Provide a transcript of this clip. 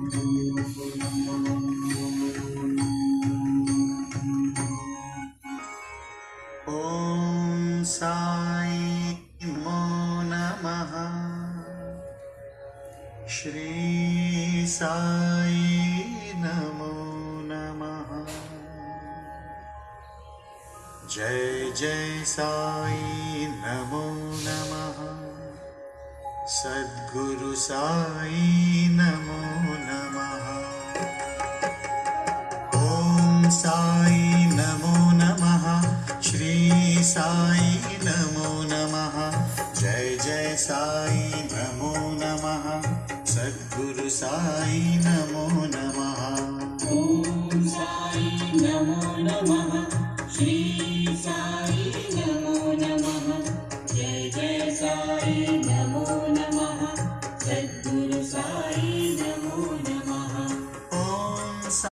ॐ साई नमो नमः। श्री साई नमो नमः। जय जय साई नमो नमः। सद्गुरु साई नमो नमः। ॐ साई नमो नमः। श्री साई नमो नमः। जय जय साई नमो नमः। सद्गुरु साई नमो नमः। ॐ साई नमो नमः। श्री साई नमो नमः। जय जय साई